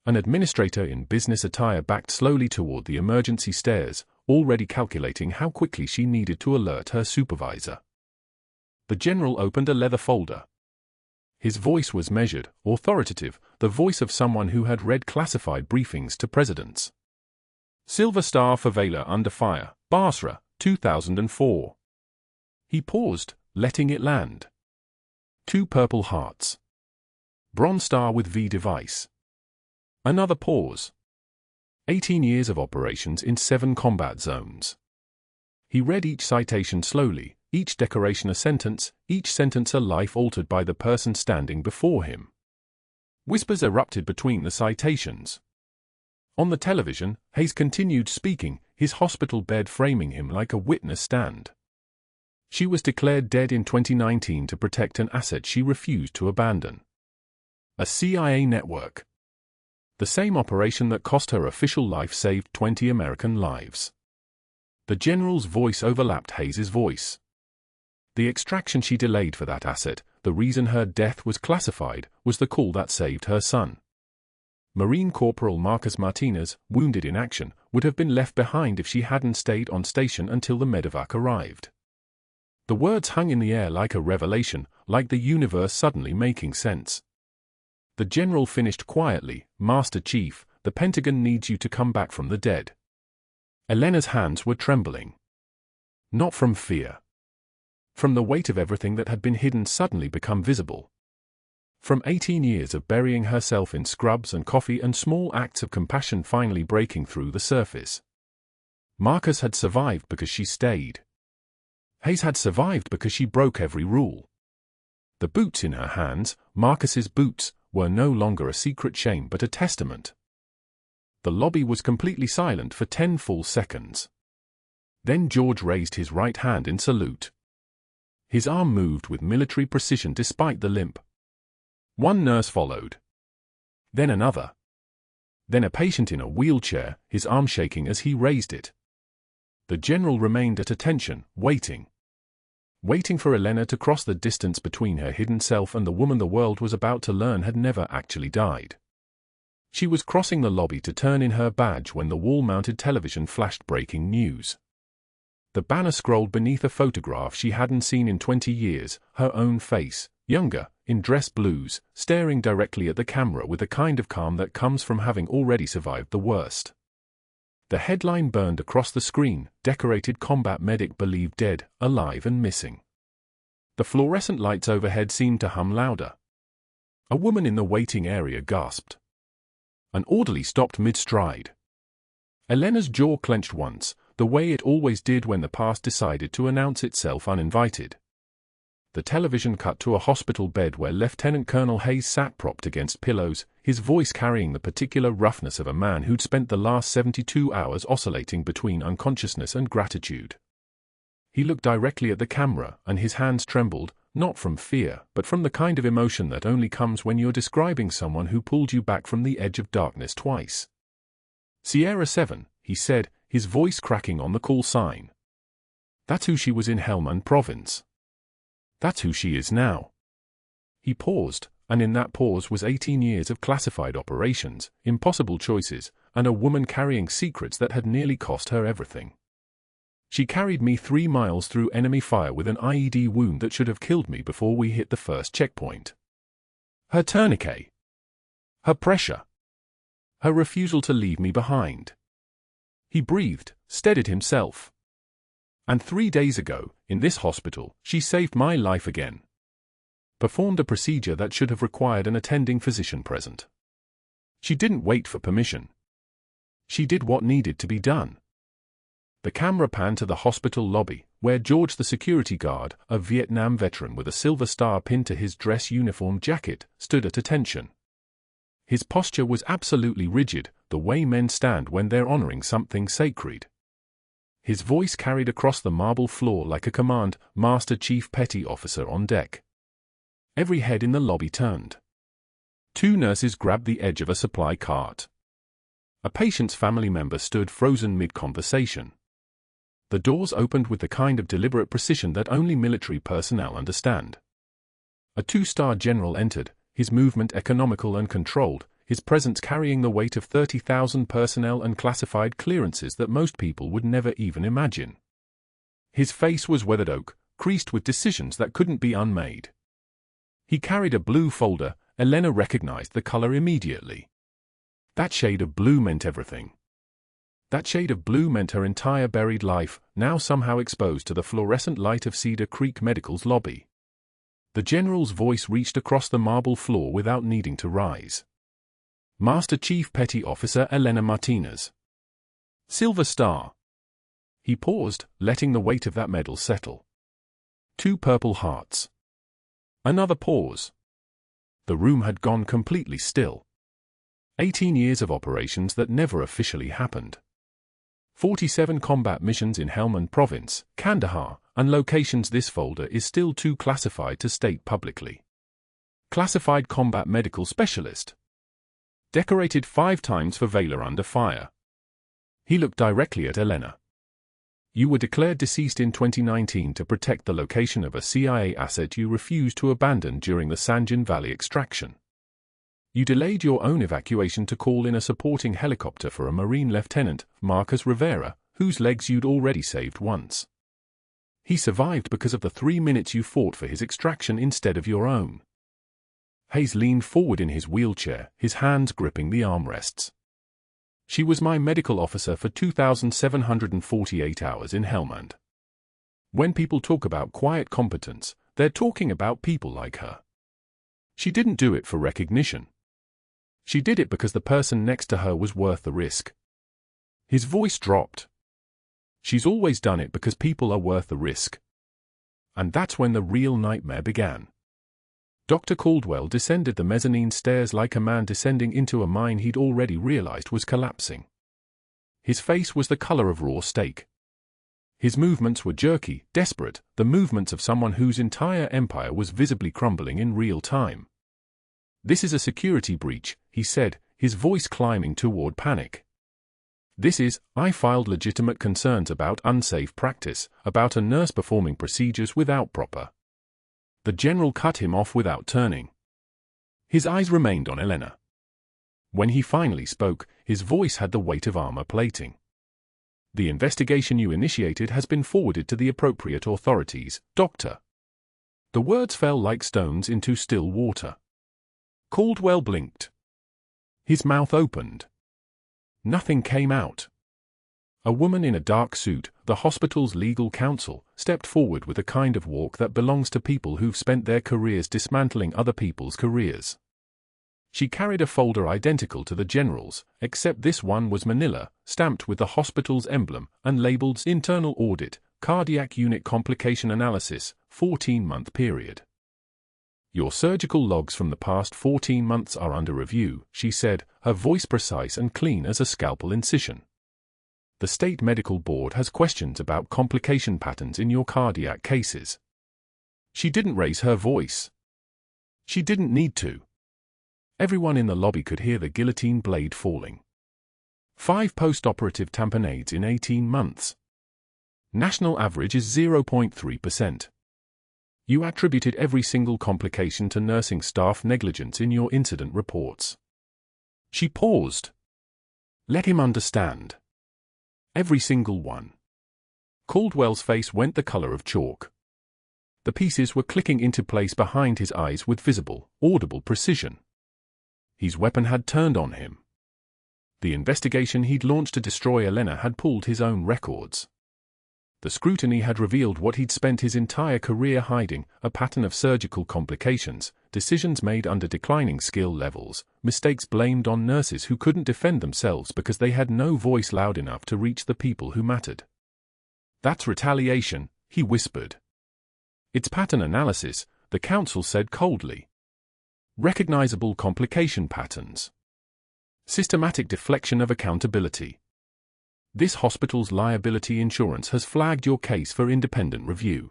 An administrator in business attire backed slowly toward the emergency stairs, already calculating how quickly she needed to alert her supervisor. The general opened a leather folder. His voice was measured, authoritative, the voice of someone who had read classified briefings to presidents. "Silver Star Favela under fire, Basra, 2004. He paused, letting it land. 2 Purple Hearts. Bronze Star with V device. Another pause. 18 years of operations in 7 combat zones." He read each citation slowly, each decoration a sentence, each sentence a life altered by the person standing before him. Whispers erupted between the citations. On the television, Hayes continued speaking, his hospital bed framing him like a witness stand. She was declared dead in 2019 to protect an asset she refused to abandon. A CIA network. The same operation that cost her official life saved 20 American lives. The general's voice overlapped Hayes's voice. The extraction she delayed for that asset, the reason her death was classified, was the call that saved her son. Marine Corporal Marcus Martinez, wounded in action, would have been left behind if she hadn't stayed on station until the medevac arrived. The words hung in the air like a revelation, like the universe suddenly making sense. The general finished quietly, "Master Chief, the Pentagon needs you to come back from the dead." Elena's hands were trembling. Not from fear. From the weight of everything that had been hidden suddenly become visible. From 18 years of burying herself in scrubs and coffee and small acts of compassion finally breaking through the surface. Marcus had survived because she stayed. Hayes had survived because she broke every rule. The boots in her hands, Marcus's boots, were no longer a secret shame but a testament. The lobby was completely silent for 10 full seconds. Then George raised his right hand in salute. His arm moved with military precision despite the limp. 1 nurse followed. Then another. Then a patient in a wheelchair, his arm shaking as he raised it. The general remained at attention, waiting. Waiting for Elena to cross the distance between her hidden self and the woman the world was about to learn had never actually died. She was crossing the lobby to turn in her badge when the wall-mounted television flashed breaking news. The banner scrolled beneath a photograph she hadn't seen in 20 years, her own face, younger, in dress blues, staring directly at the camera with the kind of calm that comes from having already survived the worst. The headline burned across the screen: "Decorated combat medic believed dead, alive and missing." The fluorescent lights overhead seemed to hum louder. A woman in the waiting area gasped. An orderly stopped mid-stride. Elena's jaw clenched once, the way it always did when the past decided to announce itself uninvited. The television cut to a hospital bed where Lieutenant Colonel Hayes sat propped against pillows, his voice carrying the particular roughness of a man who'd spent the last 72 hours oscillating between unconsciousness and gratitude. He looked directly at the camera, and his hands trembled, not from fear, but from the kind of emotion that only comes when you're describing someone who pulled you back from the edge of darkness twice. "Sierra 7, he said, his voice cracking on the call sign. "That's who she was in Helmand Province. That's who she is now." He paused, and in that pause was 18 years of classified operations, impossible choices, and a woman carrying secrets that had nearly cost her everything. "She carried me 3 miles through enemy fire with an IED wound that should have killed me before we hit the first checkpoint. Her tourniquet. Her pressure. Her refusal to leave me behind." He breathed, steadied himself. "And 3 days ago, in this hospital, she saved my life again. Performed a procedure that should have required an attending physician present. She didn't wait for permission. She did what needed to be done." The camera panned to the hospital lobby, where George the security guard, a Vietnam veteran with a silver star pinned to his dress uniform jacket, stood at attention. His posture was absolutely rigid, the way men stand when they're honoring something sacred. His voice carried across the marble floor like a command: "Master Chief Petty Officer on deck." Every head in the lobby turned. 2 nurses grabbed the edge of a supply cart. A patient's family member stood frozen mid-conversation. The doors opened with the kind of deliberate precision that only military personnel understand. A 2-star general entered, his movement economical and controlled, his presence carrying the weight of 30,000 personnel and classified clearances that most people would never even imagine. His face was weathered oak, creased with decisions that couldn't be unmade. He carried a blue folder. Elena recognized the color immediately. That shade of blue meant everything. That shade of blue meant her entire buried life, now somehow exposed to the fluorescent light of Cedar Creek Medical's lobby. The general's voice reached across the marble floor without needing to rise. "Master Chief Petty Officer Elena Martinez. Silver Star." He paused, letting the weight of that medal settle. 2 purple hearts. Another pause. The room had gone completely still. 18 years of operations that never officially happened. 47 combat missions in Helmand Province, Kandahar, and locations this folder is still too classified to state publicly. Classified combat medical specialist. Decorated 5 times for valor under fire. He looked directly at Elena. "You were declared deceased in 2019 to protect the location of a CIA asset you refused to abandon during the Sanjan Valley extraction. You delayed your own evacuation to call in a supporting helicopter for a Marine Lieutenant, Marcus Rivera, whose legs you'd already saved once. He survived because of the 3 minutes you fought for his extraction instead of your own." Hayes leaned forward in his wheelchair, his hands gripping the armrests. "She was my medical officer for 2,748 hours in Helmand. When people talk about quiet competence, they're talking about people like her. She didn't do it for recognition. She did it because the person next to her was worth the risk." His voice dropped. "She's always done it because people are worth the risk." And that's when the real nightmare began. Dr. Caldwell descended the mezzanine stairs like a man descending into a mine he'd already realized was collapsing. His face was the color of raw steak. His movements were jerky, desperate, the movements of someone whose entire empire was visibly crumbling in real time. "This is a security breach," he said, his voice climbing toward panic. I filed legitimate concerns about unsafe practice, about a nurse performing procedures without proper." The general cut him off without turning. His eyes remained on Elena. When he finally spoke, his voice had the weight of armor plating. "The investigation you initiated has been forwarded to the appropriate authorities, Doctor. The words fell like stones into still water. Caldwell blinked. His mouth opened. Nothing came out. A woman in a dark suit, the hospital's legal counsel, stepped forward with a kind of walk that belongs to people who've spent their careers dismantling other people's careers. She carried a folder identical to the general's, except this one was manila, stamped with the hospital's emblem, and labeled Internal Audit, Cardiac Unit Complication Analysis, 14-month period. Your surgical logs from the past 14 months are under review, she said, her voice precise and clean as a scalpel incision. The State Medical Board has questions about complication patterns in your cardiac cases. She didn't raise her voice. She didn't need to. Everyone in the lobby could hear the guillotine blade falling. 5 post-operative tamponades in 18 months. National average is 0.3%. You attributed every single complication to nursing staff negligence in your incident reports. She paused. Let him understand. Every single one. Caldwell's face went the color of chalk. The pieces were clicking into place behind his eyes with visible, audible precision. His weapon had turned on him. The investigation he'd launched to destroy Elena had pulled his own records. The scrutiny had revealed what he'd spent his entire career hiding, a pattern of surgical complications, decisions made under declining skill levels, mistakes blamed on nurses who couldn't defend themselves because they had no voice loud enough to reach the people who mattered. That's retaliation, he whispered. It's pattern analysis, the counsel said coldly. Recognizable complication patterns. Systematic deflection of accountability. This hospital's liability insurance has flagged your case for independent review.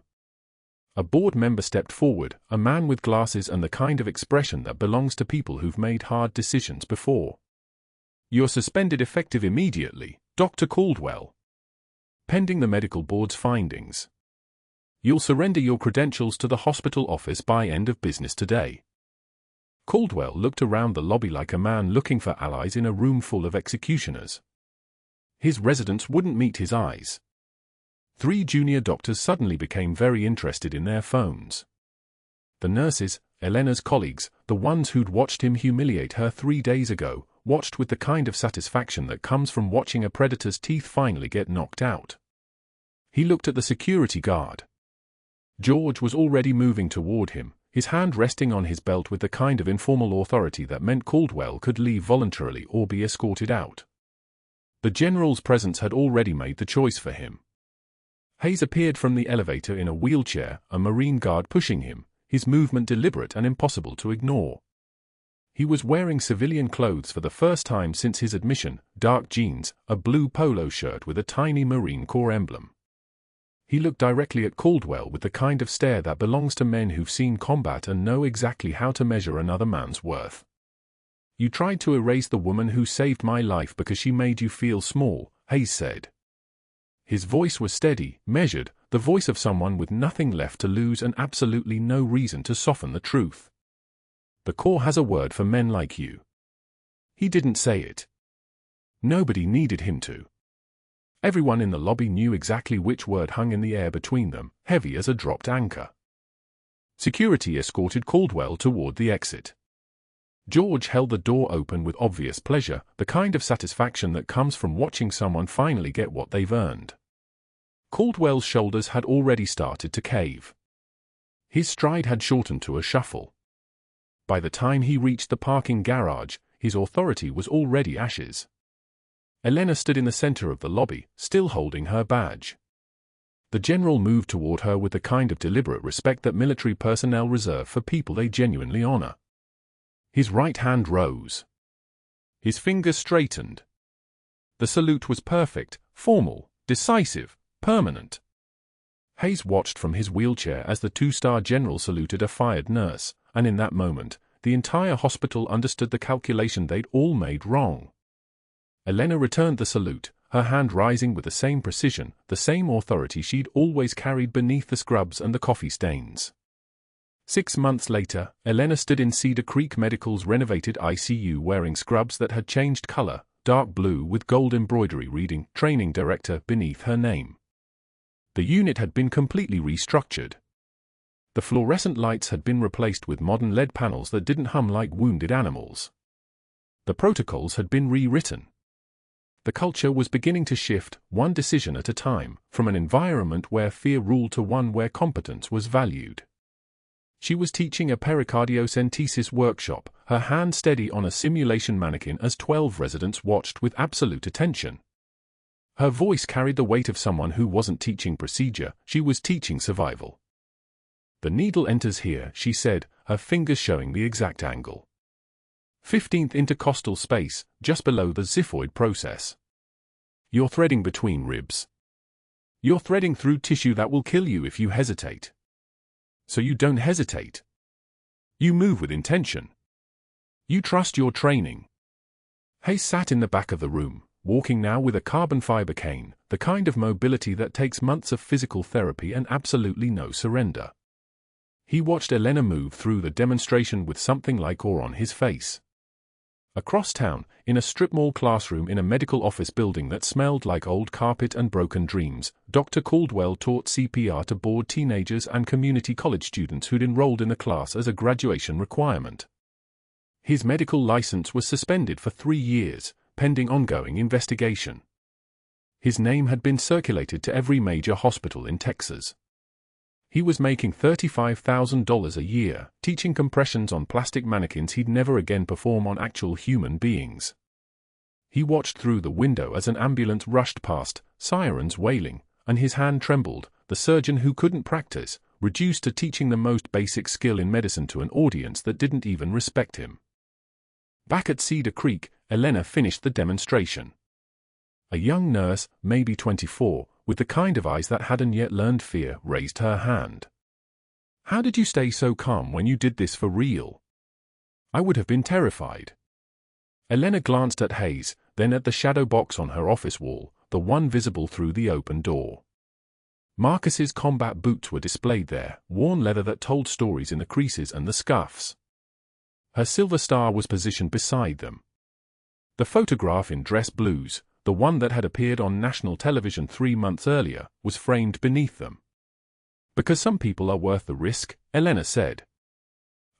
A board member stepped forward, a man with glasses and the kind of expression that belongs to people who've made hard decisions before. You're suspended effective immediately, Dr. Caldwell. Pending the medical board's findings. You'll surrender your credentials to the hospital office by end of business today. Caldwell looked around the lobby like a man looking for allies in a room full of executioners. His residents wouldn't meet his eyes. 3 junior doctors suddenly became very interested in their phones. The nurses, Elena's colleagues, the ones who'd watched him humiliate her 3 days ago, watched with the kind of satisfaction that comes from watching a predator's teeth finally get knocked out. He looked at the security guard. George was already moving toward him, his hand resting on his belt with the kind of informal authority that meant Caldwell could leave voluntarily or be escorted out. The general's presence had already made the choice for him. Hayes appeared from the elevator in a wheelchair, a Marine guard pushing him, his movement deliberate and impossible to ignore. He was wearing civilian clothes for the first time since his admission, dark jeans, a blue polo shirt with a tiny Marine Corps emblem. He looked directly at Caldwell with the kind of stare that belongs to men who've seen combat and know exactly how to measure another man's worth. You tried to erase the woman who saved my life because she made you feel small, Hayes said. His voice was steady, measured, the voice of someone with nothing left to lose and absolutely no reason to soften the truth. The Corps has a word for men like you. He didn't say it. Nobody needed him to. Everyone in the lobby knew exactly which word hung in the air between them, heavy as a dropped anchor. Security escorted Caldwell toward the exit. George held the door open with obvious pleasure, the kind of satisfaction that comes from watching someone finally get what they've earned. Caldwell's shoulders had already started to cave. His stride had shortened to a shuffle. By the time he reached the parking garage, his authority was already ashes. Elena stood in the center of the lobby, still holding her badge. The general moved toward her with the kind of deliberate respect that military personnel reserve for people they genuinely honor. His right hand rose. His fingers straightened. The salute was perfect, formal, decisive, permanent. Hayes watched from his wheelchair as the 2-star general saluted a fired nurse, and in that moment, the entire hospital understood the calculation they'd all made wrong. Elena returned the salute, her hand rising with the same precision, the same authority she'd always carried beneath the scrubs and the coffee stains. 6 months later, Elena stood in Cedar Creek Medical's renovated ICU wearing scrubs that had changed color, dark blue with gold embroidery reading "Training Director" beneath her name. The unit had been completely restructured. The fluorescent lights had been replaced with modern LED panels that didn't hum like wounded animals. The protocols had been rewritten. The culture was beginning to shift, one decision at a time, from an environment where fear ruled to one where competence was valued. She was teaching a pericardiocentesis workshop, her hand steady on a simulation mannequin as 12 residents watched with absolute attention. Her voice carried the weight of someone who wasn't teaching procedure, she was teaching survival. "The needle enters here," she said, her fingers showing the exact angle. 15th intercostal space, just below the xiphoid process. "You're threading between ribs. You're threading through tissue that will kill you if you hesitate. So you don't hesitate. You move with intention. You trust your training." Hayes sat in the back of the room, walking now with a carbon fiber cane, the kind of mobility that takes months of physical therapy and absolutely no surrender. He watched Elena move through the demonstration with something like awe on his face. Across town, in a strip mall classroom in a medical office building that smelled like old carpet and broken dreams, Dr. Caldwell taught CPR to bored teenagers and community college students who'd enrolled in the class as a graduation requirement. His medical license was suspended for 3 years, pending ongoing investigation. His name had been circulated to every major hospital in Texas. He was making $35,000 a year, teaching compressions on plastic mannequins he'd never again perform on actual human beings. He watched through the window as an ambulance rushed past, sirens wailing, and his hand trembled, the surgeon who couldn't practice, reduced to teaching the most basic skill in medicine to an audience that didn't even respect him. Back at Cedar Creek, Elena finished the demonstration. A young nurse, maybe 24, with the kind of eyes that hadn't yet learned fear, raised her hand. "How did you stay so calm when you did this for real? I would have been terrified." Elena glanced at Hayes, then at the shadow box on her office wall, the one visible through the open door. Marcus's combat boots were displayed there, worn leather that told stories in the creases and the scuffs. Her silver star was positioned beside them. The photograph in dress blues, the one that had appeared on national television 3 months earlier, was framed beneath them. "Because some people are worth the risk," Elena said.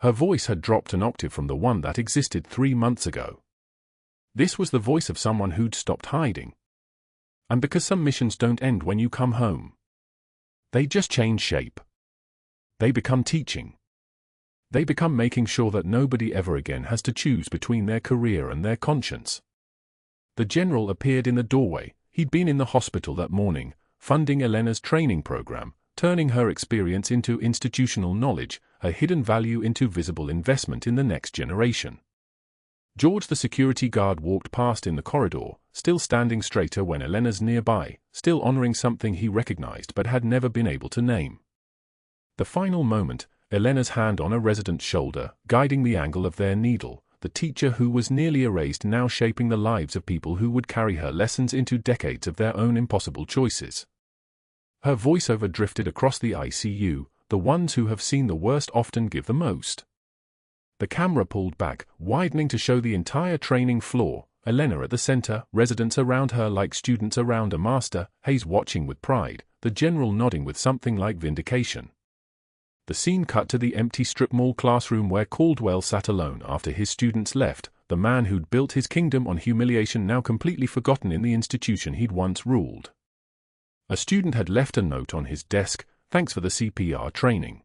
Her voice had dropped an octave from the one that existed 3 months ago. This was the voice of someone who'd stopped hiding. "And because some missions don't end when you come home. They just change shape. They become teaching. They become making sure that nobody ever again has to choose between their career and their conscience." The general appeared in the doorway. He'd been in the hospital that morning, funding Elena's training program, turning her experience into institutional knowledge, her hidden value into visible investment in the next generation. George the security guard walked past in the corridor, still standing straighter when Elena's nearby, still honoring something he recognized but had never been able to name. The final moment, Elena's hand on a resident's shoulder, guiding the angle of their needle, the teacher who was nearly erased now shaping the lives of people who would carry her lessons into decades of their own impossible choices. Her voiceover drifted across the ICU, "The ones who have seen the worst often give the most." The camera pulled back, widening to show the entire training floor, Elena at the center, residents around her like students around a master, Hayes watching with pride, the general nodding with something like vindication. The scene cut to the empty strip mall classroom where Caldwell sat alone after his students left, the man who'd built his kingdom on humiliation now completely forgotten in the institution he'd once ruled. A student had left a note on his desk, "Thanks for the CPR training.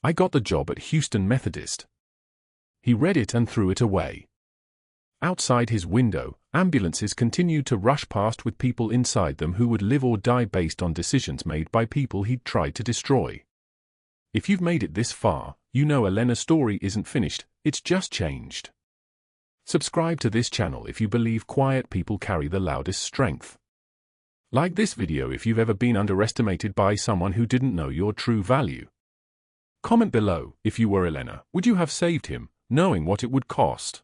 I got the job at Houston Methodist." He read it and threw it away. Outside his window, ambulances continued to rush past with people inside them who would live or die based on decisions made by people he'd tried to destroy. If you've made it this far, you know Elena's story isn't finished, it's just changed. Subscribe to this channel if you believe quiet people carry the loudest strength. Like this video if you've ever been underestimated by someone who didn't know your true value. Comment below, if you were Elena, would you have saved him, knowing what it would cost?